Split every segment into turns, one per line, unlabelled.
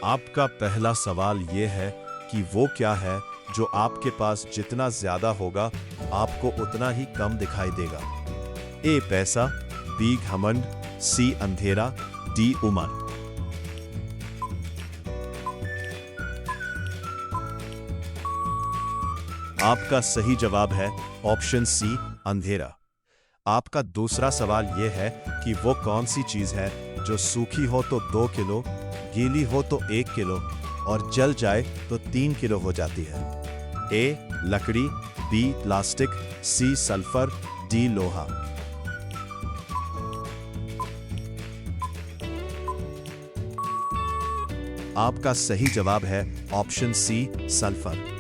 आपका पहला सवाल ये है कि वो क्या है जो आपके पास जितना ज्यादा होगा आपको उतना ही कम दिखाई देगा। ए पैसा, बी घमंड, सी अंधेरा, डी उम्र। आपका सही जवाब है ऑप्शन सी अंधेरा। आपका दूसरा सवाल यह है कि वो कौन सी चीज है जो सूखी हो तो 2 किलो, गीली हो तो 1 किलो और जल जाए तो 3 किलो हो जाती है। ए लकड़ी, B plastic, C sulphur, D लोहा। आपका सही जवाब है ऑप्शन सी सल्फर।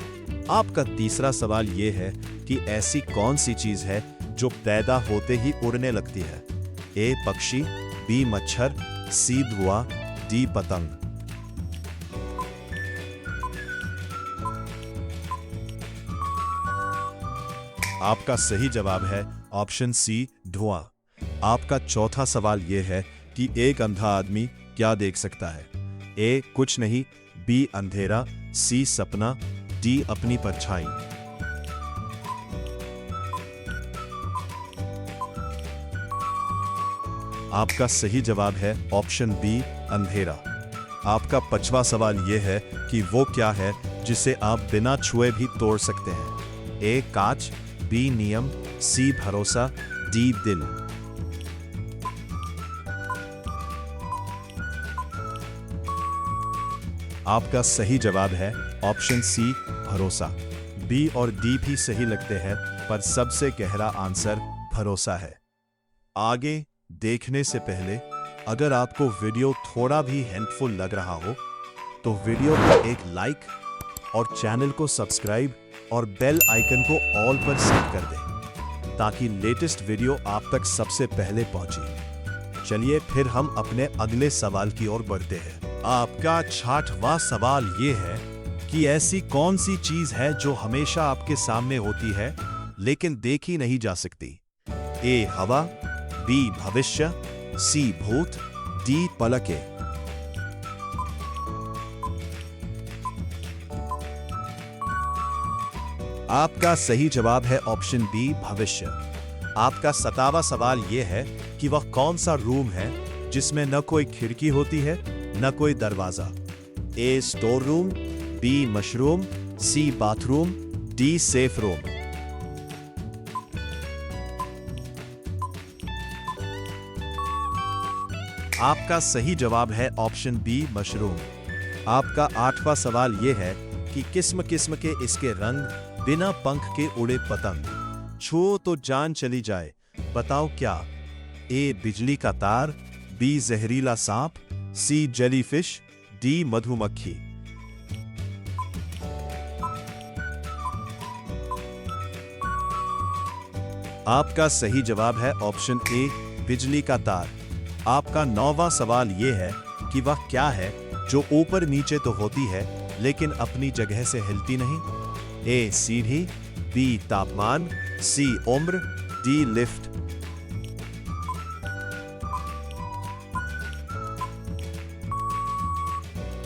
आपका तीसरा सवाल यह है कि ऐसी कौन सी चीज है जो पैदा होते ही उड़ने लगती है। ए पक्षी, बी मच्छर, सी धुआं, डी पतंग। आपका सही जवाब है ऑप्शन सी धुआं। आपका चौथा सवाल यह है कि एक अंधा आदमी क्या देख सकता है। ए कुछ नहीं, बी अंधेरा, सी सपना, डी अपनी परछाई। आपका सही जवाब है ऑप्शन बी अंधेरा। आपका पांचवा सवाल यह है कि वो क्या है जिसे आप बिना छुए भी तोड़ सकते हैं। ए कांच, बी नियम, सी भरोसा, डी दिल। आपका सही जवाब है ऑप्शन सी भरोसा। बी और डी भी सही लगते हैं पर सबसे गहरा आंसर भरोसा है। आगे देखने से पहले अगर आपको वीडियो थोड़ा भी हेल्पफुल लग रहा हो तो वीडियो को एक लाइक और चैनल को सब्सक्राइब और बेल आइकन को ऑल पर सेट कर दें ताकि लेटेस्ट वीडियो आप तक सबसे पहले पहुंचे। चलिए फिर हम अपने अगले सवाल की ओर बढ़ते हैं। आपका 6वां सवाल ये है कि ऐसी कौन सी चीज है जो हमेशा आपके सामने होती है लेकिन देखी नहीं जा सकती। ए हवा, बी भविष्य, सी भूत, डी पलके। आपका सही जवाब है ऑप्शन बी भविष्य। आपका 7वां सवाल यह है कि वह कौन सा रूम है जिसमें न कोई खिड़की होती है न कोई दरवाजा। ए स्टोर रूम, बी मशरूम, सी बाथरूम, डी सेफ रूम। आपका सही जवाब है ऑप्शन बी मशरूम। आपका 8वां सवाल यह है कि किस्म किस्म के इसके रंग, बिना पंख के उड़े पतंग, छुओ तो जान चली जाए, बताओ क्या। ए बिजली का तार, बी जहरीला सांप, सी जेलीफिश, डी मधुमक्खी। आपका सही जवाब है ऑप्शन ए बिजली का तार। आपका 9वां सवाल यह है कि वह क्या है जो ऊपर नीचे तो होती है लेकिन अपनी जगह से हिलती नहीं। ए सीढ़ी, बी तापमान, सी उम्र, डी लिफ्ट।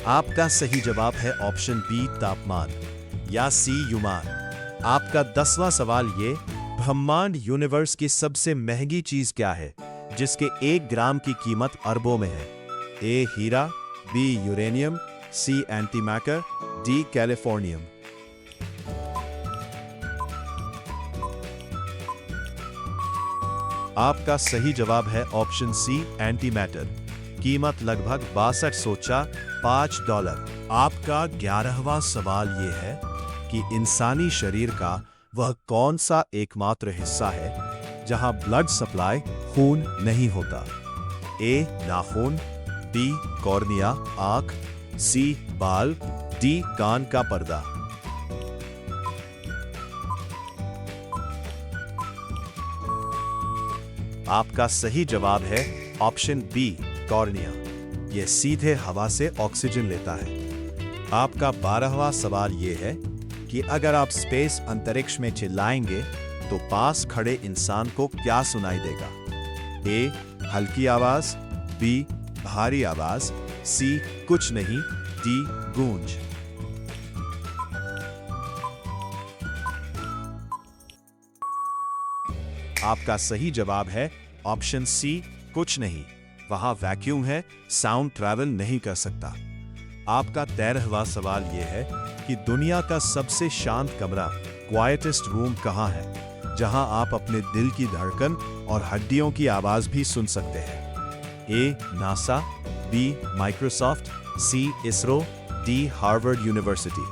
आपका सही जवाब है ऑप्शन बी तापमान या सी युमान। आपका 10वां सवाल ये, ब्रह्मांड यूनिवर्स की सबसे महंगी चीज क्या है जिसके 1 ग्राम की कीमत अरबों में है। ए हीरा, बी यूरेनियम, सी एंटीमैटर, डी कैलिफोर्नियम। आपका सही जवाब है ऑप्शन सी एंटीमैटर। कीमत लगभग 6205 डॉलर। आपका 11वां सवाल यह है कि इंसानी शरीर का वह कौन सा एकमात्र हिस्सा है जहां ब्लड सप्लाई खून नहीं होता। ए नाखून, बी कॉर्निया आंख, सी बाल, डी कान का पर्दा। आपका सही जवाब है ऑप्शन बी कॉर्निया। यह सीधे हवा से ऑक्सीजन लेता है। आपका 12वां सवाल यह है कि अगर आप स्पेस अंतरिक्ष में चिल्लाएंगे तो पास खड़े इंसान को क्या सुनाई देगा। ए हल्की आवाज, बी भारी आवाज, सी कुछ नहीं, डी गूंज। आपका सही जवाब है ऑप्शन सी, कुछ नहीं। वहां वैक्यूम है, साउंड ट्रैवल नहीं कर सकता। आपका 13वां सवाल यह है कि दुनिया का सबसे शांत कमरा, क्वाइटेस्ट रूम कहां है, जहां आप अपने दिल की धड़कन और हड्डियों की आवाज भी सुन सकते हैं? A NASA, B Microsoft, C ISRO, D Harvard University.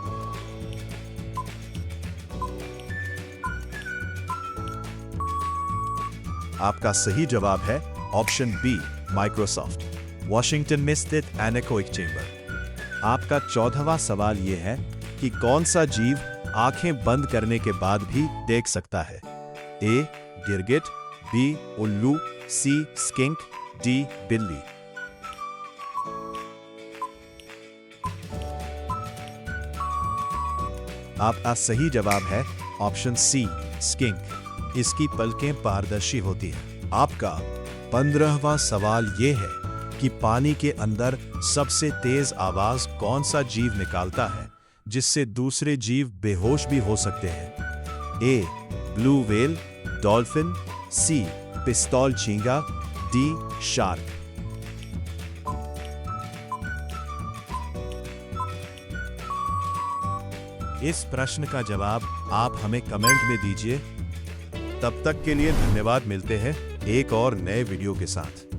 आपका सही जवाब है ऑप्शन बी माइक्रोसॉफ्ट, वॉशिंगटन में स्थित एनेकोइक चेंबर। आपका 14वां सवाल यह है कि कौन सा जीव आंखें बंद करने के बाद भी देख सकता है? ए गिरगिट, बी उल्लू, सी स्किंक, डी बिल्ली। आपका सही जवाब है ऑप्शन सी स्किंक। इसकी पलकें पारदर्शी होती हैं। आपका 15वां सवाल यह है कि पानी के अंदर सबसे तेज आवाज कौन सा जीव निकालता है जिससे दूसरे जीव बेहोश भी हो सकते हैं? ए ब्लू व्हेल, डॉल्फिन, सी पिस्तौल झींगा, डी शार्क। इस प्रश्न का जवाब आप हमें कमेंट में दीजिए। तब तक के लिए धन्यवाद। मिलते हैं एक और नए वीडियो के साथ।